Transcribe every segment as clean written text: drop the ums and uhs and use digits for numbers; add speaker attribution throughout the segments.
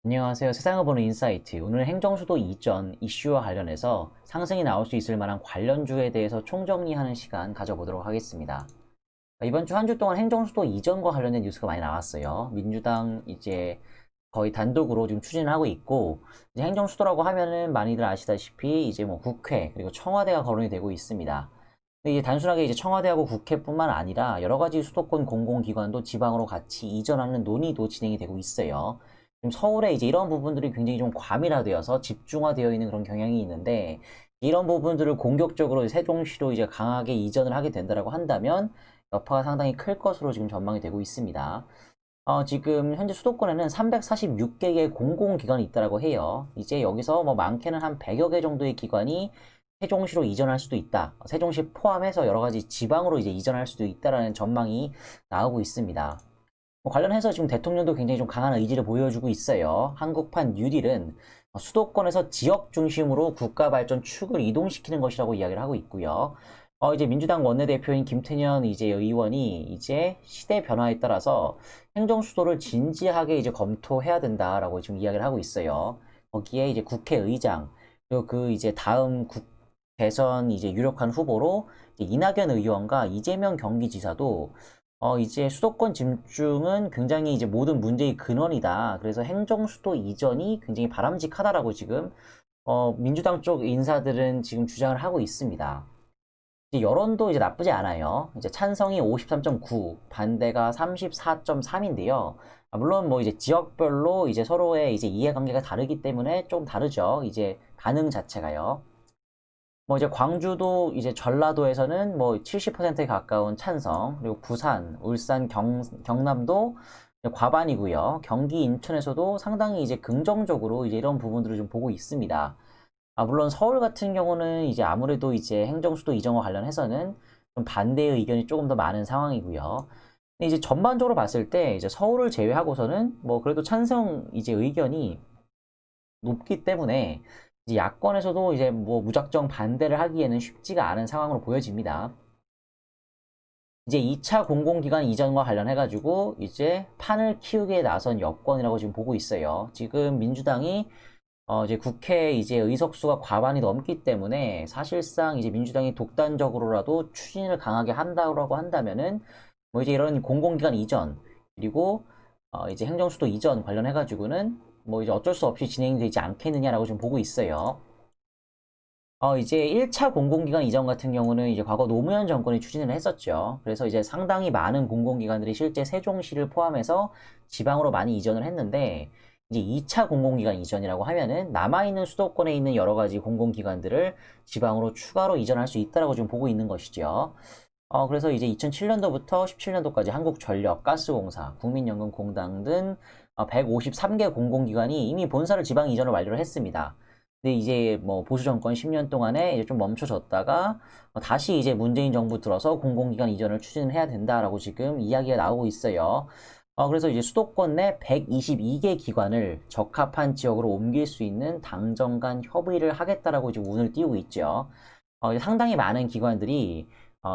Speaker 1: 안녕하세요. 세상을 보는 인사이트. 오늘 행정수도 이전 이슈와 관련해서 상승이 나올 수 있을 만한 관련주에 대해서 총정리하는 시간 가져보도록 하겠습니다. 이번 주 한 주 동안 행정수도 이전과 관련된 뉴스가 많이 나왔어요. 민주당 이제 거의 단독으로 지금 추진을 하고 있고, 이제 행정수도라고 하면은 많이들 아시다시피 이제 뭐 국회 그리고 청와대가 거론이 되고 있습니다. 근데 이제 단순하게 이제 청와대하고 국회뿐만 아니라 여러 가지 수도권 공공기관도 지방으로 같이 이전하는 논의도 진행이 되고 있어요. 지금 서울에 이제 이런 부분들이 굉장히 좀 과밀화되어서 집중화되어 있는 그런 경향이 있는데, 이런 부분들을 공격적으로 세종시로 이제 강하게 이전을 하게 된다라고 한다면 여파가 상당히 클 것으로 지금 전망이 되고 있습니다. 지금 현재 수도권에는 346개의 공공기관이 있다라고 해요. 이제 여기서 뭐 많게는 한 100여 개 정도의 기관이 세종시로 이전할 수도 있다. 세종시 포함해서 여러 가지 지방으로 이제 이전할 수도 있다라는 전망이 나오고 있습니다. 관련해서 지금 대통령도 굉장히 좀 강한 의지를 보여주고 있어요. 한국판 뉴딜은 수도권에서 지역 중심으로 국가 발전 축을 이동시키는 것이라고 이야기를 하고 있고요. 이제 민주당 원내대표인 김태년 이제 의원이 이제 시대 변화에 따라서 행정 수도를 진지하게 이제 검토해야 된다라고 지금 이야기를 하고 있어요. 거기에 이제 국회의장 그리고 그 이제 다음 대선 이제 유력한 후보로 이제 이낙연 의원과 이재명 경기지사도 이제 수도권 집중은 굉장히 이제 모든 문제의 근원이다. 그래서 행정수도 이전이 굉장히 바람직하다라고 지금 민주당 쪽 인사들은 지금 주장을 하고 있습니다. 이제 여론도 이제 나쁘지 않아요. 이제 찬성이 53.9, 반대가 34.3인데요. 물론 뭐 이제 지역별로 이제 서로의 이제 이해관계가 다르기 때문에 좀 다르죠. 이제 반응 자체가요. 뭐 이제 광주도 이제 전라도에서는 뭐 70%에 가까운 찬성, 그리고 부산, 울산, 경남도 과반이고요. 경기 인천에서도 상당히 이제 긍정적으로 이제 이런 부분들을 좀 보고 있습니다. 물론 서울 같은 경우는 이제 아무래도 이제 행정수도 이전과 관련해서는 좀 반대의 의견이 조금 더 많은 상황이고요. 근데 이제 전반적으로 봤을 때 이제 서울을 제외하고서는 뭐 그래도 찬성 이제 의견이 높기 때문에 이제 야권에서도 이제 뭐 무작정 반대를 하기에는 쉽지가 않은 상황으로 보여집니다. 이제 2차 공공기관 이전과 관련해가지고 이제 판을 키우기에 나선 여권이라고 지금 보고 있어요. 지금 민주당이 이제 국회 이제 의석수가 과반이 넘기 때문에 사실상 이제 민주당이 독단적으로라도 추진을 강하게 한다고 한다면은 뭐 이제 이런 공공기관 이전 그리고 이제 행정수도 이전 관련해가지고는 뭐 이제 어쩔 수 없이 진행되지 않겠느냐라고 지금 보고 있어요. 이제 1차 공공기관 이전 같은 경우는 이제 과거 노무현 정권이 추진을 했었죠. 그래서 이제 상당히 많은 공공기관들이 실제 세종시를 포함해서 지방으로 많이 이전을 했는데, 이제 2차 공공기관 이전이라고 하면은 남아있는 수도권에 있는 여러 가지 공공기관들을 지방으로 추가로 이전할 수 있다라고 지금 보고 있는 것이죠. 그래서 이제 2007년도부터 17년도까지 한국전력, 가스공사, 국민연금공단 등 153개 공공기관이 이미 본사를 지방 이전을 완료를 했습니다. 근데 이제 뭐 보수 정권 10년 동안에 이제 좀 멈춰졌다가 다시 이제 문재인 정부 들어서 공공기관 이전을 추진을 해야 된다라고 지금 이야기가 나오고 있어요. 그래서 이제 수도권 내 122개 기관을 적합한 지역으로 옮길 수 있는 당정 간 협의를 하겠다라고 지금 운을 띄우고 있죠. 이제 상당히 많은 기관들이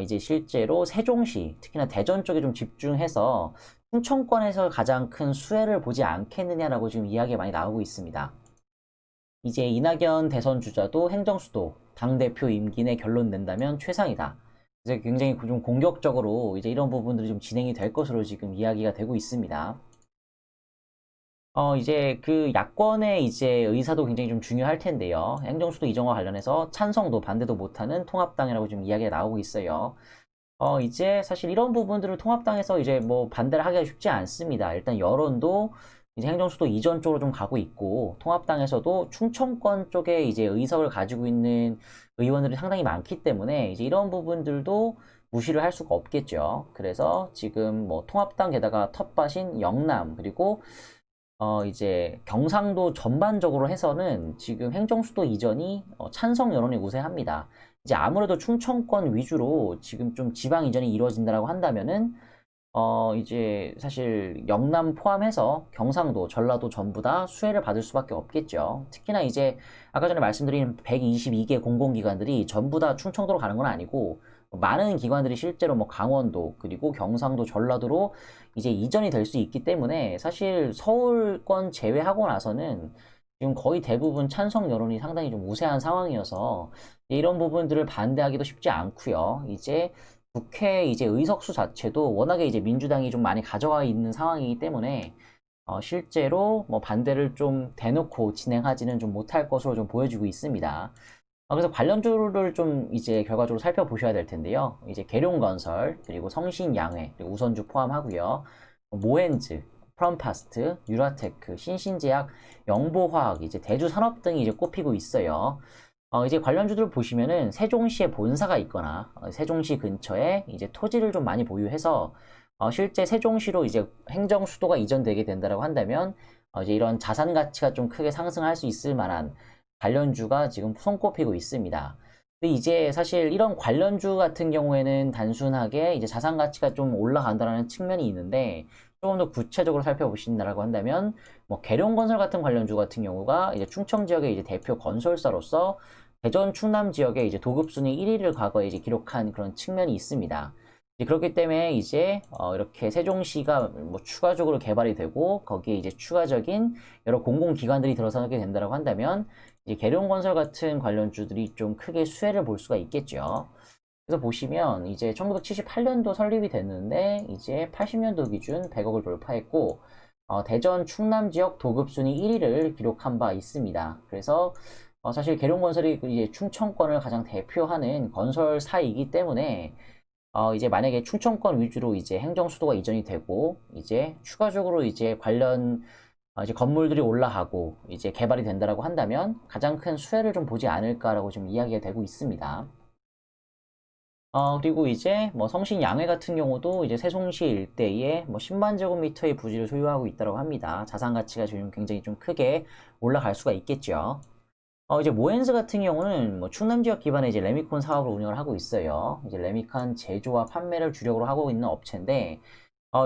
Speaker 1: 이제 실제로 세종시, 특히나 대전 쪽에 좀 집중해서 충청권에서 가장 큰 수혜를 보지 않겠느냐라고 지금 이야기가 많이 나오고 있습니다. 이제 이낙연 대선 주자도 행정수도 당대표 임기 내 결론 낸다면 최상이다. 이제 굉장히 좀 공격적으로 이제 이런 부분들이 좀 진행이 될 것으로 지금 이야기가 되고 있습니다. 이제 그 야권의 이제 의사도 굉장히 좀 중요할 텐데요. 행정수도 이전과 관련해서 찬성도 반대도 못하는 통합당이라고 지금 이야기가 나오고 있어요. 이제 사실 이런 부분들을 통합당에서 이제 뭐 반대를 하기가 쉽지 않습니다. 일단 여론도 이제 행정수도 이전 쪽으로 좀 가고 있고, 통합당에서도 충청권 쪽에 이제 의석을 가지고 있는 의원들이 상당히 많기 때문에 이제 이런 부분들도 무시를 할 수가 없겠죠. 그래서 지금 뭐 통합당 게다가 텃밭인 영남 그리고 이제 경상도 전반적으로 해서는 지금 행정수도 이전이 찬성 여론이 우세합니다. 이제 아무래도 충청권 위주로 지금 좀 지방 이전이 이루어진다라고 한다면은 이제 사실 영남 포함해서 경상도, 전라도 전부 다 수혜를 받을 수밖에 없겠죠. 특히나 이제 아까 전에 말씀드린 122개 공공기관들이 전부 다 충청도로 가는 건 아니고 많은 기관들이 실제로 뭐 강원도 그리고 경상도 전라도로 이제 이전이 될 수 있기 때문에 사실 서울권 제외하고 나서는 지금 거의 대부분 찬성 여론이 상당히 좀 우세한 상황이어서 이런 부분들을 반대하기도 쉽지 않고요. 이제 국회 이제 의석수 자체도 워낙에 이제 민주당이 좀 많이 가져가 있는 상황이기 때문에 실제로 뭐 반대를 좀 대놓고 진행하지는 좀 못할 것으로 좀 보여지고 있습니다. 그래서 관련주를 좀 이제 결과적으로 살펴보셔야 될 텐데요. 이제 계룡건설, 그리고 성신양회, 그리고 우선주 포함하고요. 모엔즈, 프롬파스트, 유라테크, 신신제약, 영보화학, 이제 대주산업 등이 이제 꼽히고 있어요. 이제 관련주들 보시면은 세종시에 본사가 있거나 세종시 근처에 이제 토지를 좀 많이 보유해서 실제 세종시로 이제 행정 수도가 이전되게 된다고 한다면 이제 이런 자산 가치가 좀 크게 상승할 수 있을 만한 관련주가 지금 손꼽히고 있습니다. 근데 이제 사실 이런 관련주 같은 경우에는 단순하게 이제 자산 가치가 좀 올라간다는 측면이 있는데 조금 더 구체적으로 살펴보신다라고 한다면 뭐 계룡건설 같은 관련주 같은 경우가 이제 충청 지역의 이제 대표 건설사로서 대전 충남 지역의 이제 도급 순위 1위를 과거에 이제 기록한 그런 측면이 있습니다. 그렇기 때문에 이제 이렇게 세종시가 뭐 추가적으로 개발이 되고 거기에 이제 추가적인 여러 공공기관들이 들어서게 된다고 한다면 이제 계룡건설 같은 관련주들이 좀 크게 수혜를 볼 수가 있겠죠. 그래서 보시면 이제 1978년도 설립이 됐는데 이제 80년도 기준 100억을 돌파했고 대전 충남 지역 도급 순위 1위를 기록한 바 있습니다. 그래서 사실 계룡건설이 이제 충청권을 가장 대표하는 건설사이기 때문에 이제 만약에 충청권 위주로 이제 행정수도가 이전이 되고 이제 추가적으로 이제 관련 이제 건물들이 올라가고 이제 개발이 된다라고 한다면 가장 큰 수혜를 좀 보지 않을까라고 좀 이야기가 되고 있습니다. 그리고 이제 뭐 성신 양회 같은 경우도 이제 세종시 일대에 뭐 10만 제곱미터의 부지를 소유하고 있다고 합니다. 자산 가치가 지금 굉장히 좀 크게 올라갈 수가 있겠죠. 이제 모엔스 같은 경우는 뭐 충남 지역 기반의 이제 레미콘 사업을 운영을 하고 있어요. 이제 레미콘 제조와 판매를 주력으로 하고 있는 업체인데,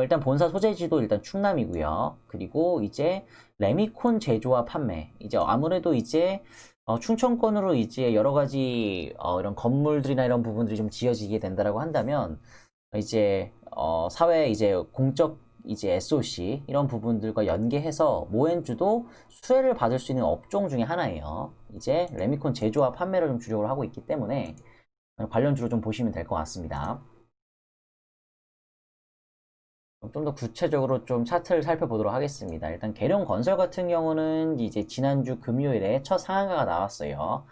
Speaker 1: 일단 본사 소재지도 일단 충남이고요. 그리고 이제 레미콘 제조와 판매. 이제 아무래도 이제 충청권으로 이제 여러 가지 이런 건물들이나 이런 부분들이 좀 지어지게 된다라고 한다면 이제 사회 이제 공적 이제 SOC 이런 부분들과 연계해서 모엔주도 수혜를 받을 수 있는 업종 중에 하나예요. 이제 레미콘 제조와 판매를 좀 주력을 하고 있기 때문에 관련주로 좀 보시면 될 것 같습니다. 좀 더 구체적으로 좀 차트를 살펴보도록 하겠습니다. 일단 계룡건설 같은 경우는 이제 지난주 금요일에 첫 상한가가 나왔어요.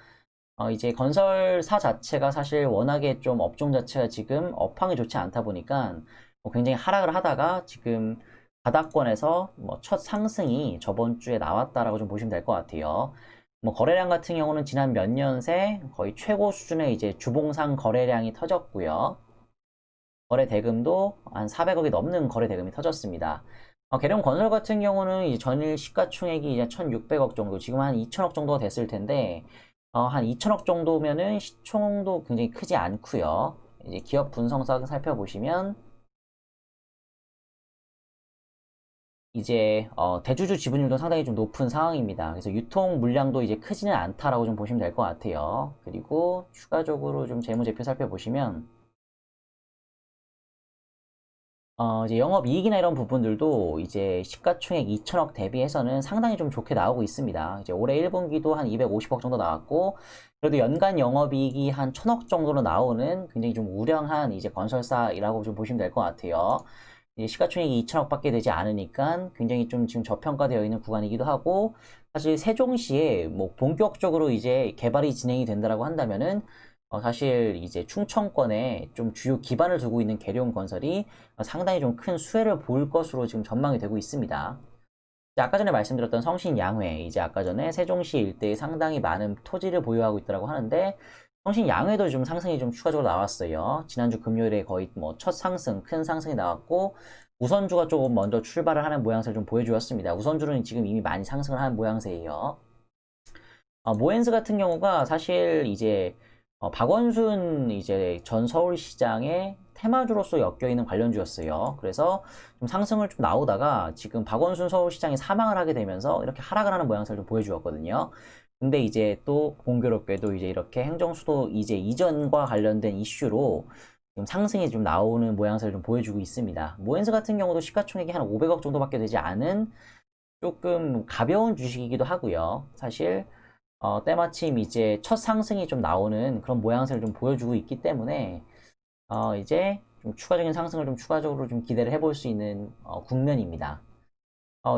Speaker 1: 이제 건설사 자체가 사실 워낙에 좀 업종 자체가 지금 업황이 좋지 않다 보니까 뭐 굉장히 하락을 하다가 지금 바닥권에서 뭐 첫 상승이 저번 주에 나왔다라고 좀 보시면 될 것 같아요. 뭐 거래량 같은 경우는 지난 몇 년 새 거의 최고 수준의 이제 주봉상 거래량이 터졌고요. 거래 대금도 한 400억이 넘는 거래 대금이 터졌습니다. 계룡건설 같은 경우는 이제 전일 시가총액이 이제 1,600억 정도, 지금 한 2천억 정도가 됐을 텐데, 한 2천억 정도면은 시총도 굉장히 크지 않고요. 이제 기업 분성상 살펴보시면 이제 대주주 지분율도 상당히 좀 높은 상황입니다. 그래서 유통 물량도 이제 크지는 않다라고 좀 보시면 될 것 같아요. 그리고 추가적으로 좀 재무제표 살펴보시면 이제 영업이익이나 이런 부분들도 이제 시가총액 2천억 대비해서는 상당히 좀 좋게 나오고 있습니다. 이제 올해 1분기도 한 250억 정도 나왔고, 그래도 연간 영업이익이 한 1,000억 정도로 나오는 굉장히 좀 우량한 이제 건설사이라고 좀 보시면 될 것 같아요. 이제 시가총액이 2천억밖에 되지 않으니까 굉장히 좀 지금 저평가되어 있는 구간이기도 하고, 사실 세종시에 뭐 본격적으로 이제 개발이 진행이 된다라고 한다면은 사실 이제 충청권에 좀 주요 기반을 두고 있는 계룡건설이 상당히 좀 큰 수혜를 볼 것으로 지금 전망이 되고 있습니다. 이제 아까 전에 말씀드렸던 성신양회, 이제 아까 전에 세종시 일대에 상당히 많은 토지를 보유하고 있다고 하는데 성신양회도 좀 상승이 좀 추가적으로 나왔어요. 지난주 금요일에 거의 뭐 첫 상승, 큰 상승이 나왔고 우선주가 조금 먼저 출발을 하는 모양새를 좀 보여주었습니다. 우선주는 지금 이미 많이 상승을 하는 모양새예요. 모엔스 같은 경우가 사실 이제 박원순 이제 전 서울시장의 테마주로서 엮여있는 관련주였어요. 그래서 좀 상승을 좀 나오다가 지금 박원순 서울시장이 사망을 하게 되면서 이렇게 하락을 하는 모양새를 좀 보여주었거든요. 근데 이제 또 공교롭게도 이제 이렇게 행정수도 이제 이전과 관련된 이슈로 지금 상승이 좀 나오는 모양새를 좀 보여주고 있습니다. 모엔스 같은 경우도 시가총액이 한 500억 정도밖에 되지 않은 조금 가벼운 주식이기도 하고요. 사실 때마침 이제 첫 상승이 좀 나오는 그런 모양새를 좀 보여주고 있기 때문에 이제 좀 추가적인 상승을 좀 추가적으로 좀 기대를 해볼 수 있는 국면입니다.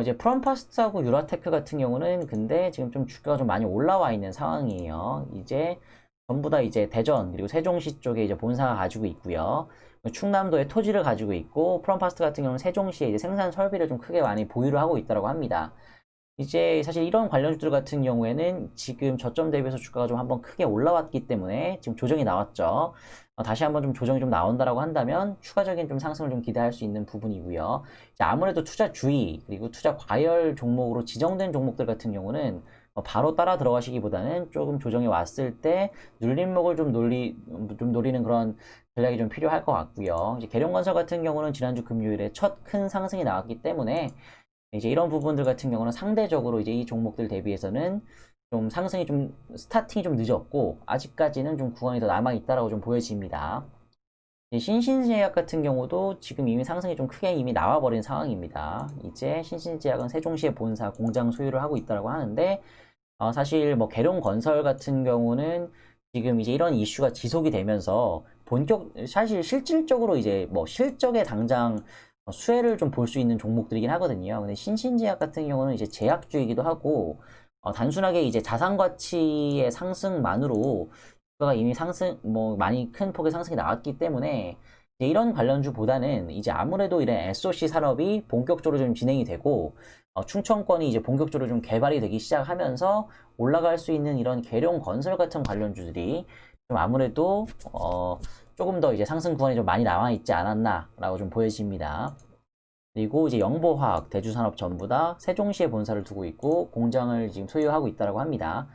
Speaker 1: 이제 프롬파스트하고 유라테크 같은 경우는 근데 지금 좀 주가가 좀 많이 올라와 있는 상황이에요. 이제 전부 다 이제 대전 그리고 세종시 쪽에 이제 본사가 가지고 있고요. 충남도에 토지를 가지고 있고 프롬파스트 같은 경우는 세종시에 이제 생산 설비를 좀 크게 많이 보유를 하고 있다고 합니다. 이제 사실 이런 관련주들 같은 경우에는 지금 저점 대비해서 주가가 좀 한번 크게 올라왔기 때문에 지금 조정이 나왔죠. 다시 한번 좀 조정이 좀 나온다라고 한다면 추가적인 좀 상승을 좀 기대할 수 있는 부분이고요. 이제 아무래도 투자 주의 그리고 투자 과열 종목으로 지정된 종목들 같은 경우는 바로 따라 들어가시기보다는 조금 조정이 왔을 때 눌림목을 좀 노리는 그런 전략이 좀 필요할 것 같고요. 이제 계룡건설 같은 경우는 지난주 금요일에 첫 큰 상승이 나왔기 때문에 이제 이런 부분들 같은 경우는 상대적으로 이제 이 종목들 대비해서는 좀 상승이 좀 스타팅이 좀 늦었고 아직까지는 좀 구간이 더 남아 있다라고 좀 보여집니다. 신신제약 같은 경우도 지금 이미 상승이 좀 크게 이미 나와버린 상황입니다. 이제 신신제약은 세종시에 본사 공장 소유를 하고 있다고 하는데 사실 뭐 계룡건설 같은 경우는 지금 이제 이런 이슈가 지속이 되면서 사실 실질적으로 이제 뭐 실적에 당장 수혜를 좀 볼 수 있는 종목들이긴 하거든요. 근데 신신제약 같은 경우는 이제 제약주이기도 하고 단순하게 이제 자산 가치의 상승만으로 주가가 이미 뭐 많이 큰 폭의 상승이 나왔기 때문에 이제 이런 관련주보다는 이제 아무래도 이런 SOC 산업이 본격적으로 좀 진행이 되고 충청권이 이제 본격적으로 좀 개발이 되기 시작하면서 올라갈 수 있는 이런 계룡건설 같은 관련주들이 좀 아무래도 조금 더 이제 상승 구간이 좀 많이 남아 있지 않았나라고 좀 보여집니다. 그리고 이제 영보화학, 대주산업 전부 다 세종시에 본사를 두고 있고 공장을 지금 소유하고 있다고 합니다.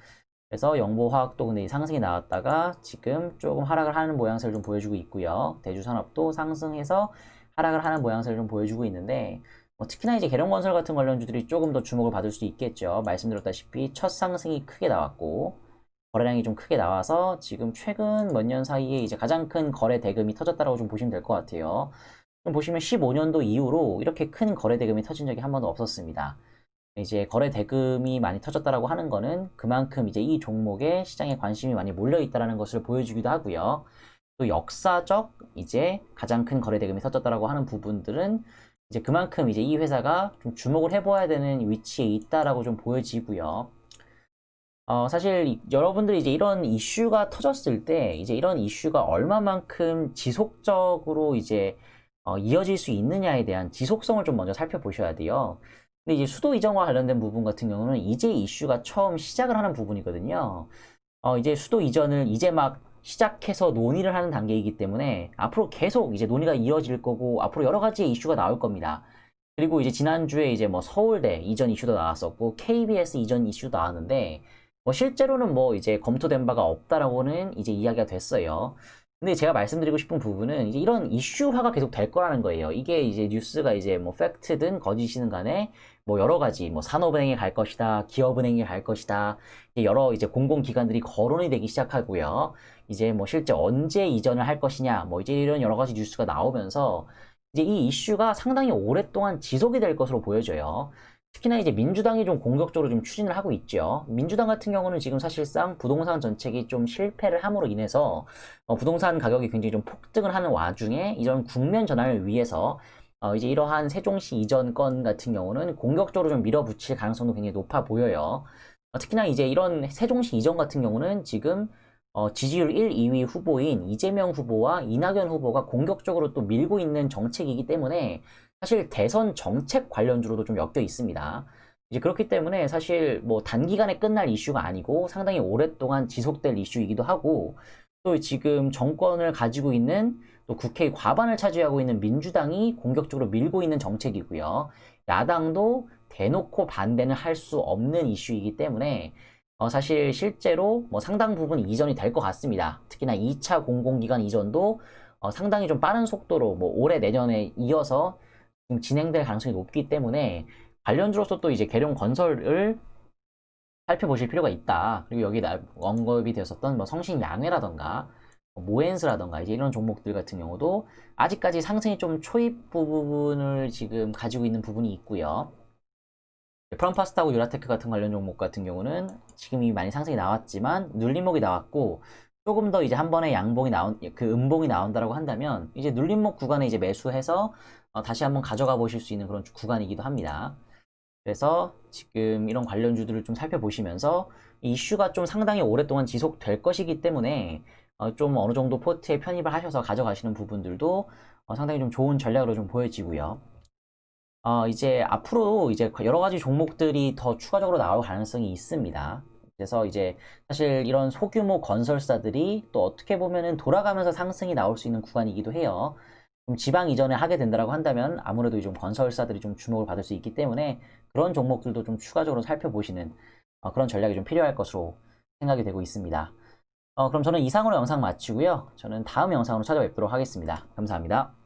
Speaker 1: 그래서 영보화학도 근데 상승이 나왔다가 지금 조금 하락을 하는 모양새를 좀 보여주고 있고요. 대주산업도 상승해서 하락을 하는 모양새를 좀 보여주고 있는데 특히나 이제 계룡건설 같은 관련주들이 조금 더 주목을 받을 수 있겠죠. 말씀드렸다시피 첫 상승이 크게 나왔고 거래량이 좀 크게 나와서 지금 최근 몇 년 사이에 이제 가장 큰 거래 대금이 터졌다라고 좀 보시면 될 것 같아요. 좀 보시면 15년도 이후로 이렇게 큰 거래 대금이 터진 적이 한 번도 없었습니다. 이제 거래 대금이 많이 터졌다라고 하는 거는 그만큼 이제 이 종목에 시장에 관심이 많이 몰려 있다라는 것을 보여주기도 하고요. 또 역사적 이제 가장 큰 거래 대금이 터졌다라고 하는 부분들은 이제 그만큼 이제 이 회사가 좀 주목을 해봐야 되는 위치에 있다라고 좀 보여지고요. 사실 여러분들이 이제 이런 이슈가 터졌을 때 이제 이런 이슈가 얼마만큼 지속적으로 이제 이어질 수 있느냐에 대한 지속성을 좀 먼저 살펴보셔야 돼요. 근데 이제 수도 이전과 관련된 부분 같은 경우는 이제 이슈가 처음 시작을 하는 부분이거든요. 이제 수도 이전을 이제 막 시작해서 논의를 하는 단계이기 때문에 앞으로 계속 이제 논의가 이어질 거고 앞으로 여러 가지의 이슈가 나올 겁니다. 그리고 이제 지난주에 이제 뭐 서울대 이전 이슈도 나왔었고 KBS 이전 이슈도 나왔는데 뭐 실제로는 뭐 이제 검토된 바가 없다라고는 이제 이야기가 됐어요. 근데 제가 말씀드리고 싶은 부분은 이제 이런 이슈화가 계속 될 거라는 거예요. 이게 이제 뉴스가 이제 뭐 팩트든 거짓이든 간에 뭐 여러 가지 뭐 산업은행에 갈 것이다, 기업은행에 갈 것이다, 여러 이제 공공기관들이 거론이 되기 시작하고요. 이제 뭐 실제 언제 이전을 할 것이냐, 뭐 이제 이런 여러 가지 뉴스가 나오면서 이제 이 이슈가 상당히 오랫동안 지속이 될 것으로 보여져요. 특히나 이제 민주당이 좀 공격적으로 좀 추진을 하고 있죠. 민주당 같은 경우는 지금 사실상 부동산 정책이 좀 실패를 함으로 인해서 부동산 가격이 굉장히 좀 폭등을 하는 와중에 이런 국면 전환을 위해서 이제 이러한 세종시 이전 건 같은 경우는 공격적으로 좀 밀어붙일 가능성도 굉장히 높아 보여요. 특히나 이제 이런 세종시 이전 같은 경우는 지금 지지율 1, 2위 후보인 이재명 후보와 이낙연 후보가 공격적으로 또 밀고 있는 정책이기 때문에 사실 대선 정책 관련주로도 좀 엮여 있습니다. 이제 그렇기 때문에 사실 뭐 단기간에 끝날 이슈가 아니고 상당히 오랫동안 지속될 이슈이기도 하고 또 지금 정권을 가지고 있는 또 국회의 과반을 차지하고 있는 민주당이 공격적으로 밀고 있는 정책이고요. 야당도 대놓고 반대는 할 수 없는 이슈이기 때문에 사실 실제로 뭐 상당 부분 이전이 될 것 같습니다. 특히나 2차 공공기관 이전도 상당히 좀 빠른 속도로 뭐 올해 내년에 이어서 진행될 가능성이 높기 때문에 관련주로서 또 이제 계룡건설을 살펴보실 필요가 있다. 그리고 여기 언급이 되었었던 뭐 성신양회라던가 모엔스라던가 이제 이런 종목들 같은 경우도 아직까지 상승이 좀 초입 부분을 지금 가지고 있는 부분이 있고요. 프롬파스타하고 유라테크 같은 관련 종목 같은 경우는 지금 이미 많이 상승이 나왔지만 눌림목이 나왔고 조금 더 이제 한 번에 양봉이 음봉이 나온다라고 한다면 이제 눌림목 구간에 이제 매수해서 다시 한번 가져가 보실 수 있는 그런 구간이기도 합니다. 그래서 지금 이런 관련주들을 좀 살펴보시면서 이슈가 좀 상당히 오랫동안 지속될 것이기 때문에 좀 어느 정도 포트에 편입을 하셔서 가져가시는 부분들도 상당히 좀 좋은 전략으로 좀 보여지고요. 이제 앞으로 이제 여러 가지 종목들이 더 추가적으로 나올 가능성이 있습니다. 그래서 이제 사실 이런 소규모 건설사들이 또 어떻게 보면은 돌아가면서 상승이 나올 수 있는 구간이기도 해요. 좀 지방 이전을 하게 된다라고 한다면 아무래도 좀 건설사들이 좀 주목을 받을 수 있기 때문에 그런 종목들도 좀 추가적으로 살펴보시는 그런 전략이 좀 필요할 것으로 생각이 되고 있습니다. 그럼 저는 이상으로 영상 마치고요. 저는 다음 영상으로 찾아뵙도록 하겠습니다. 감사합니다.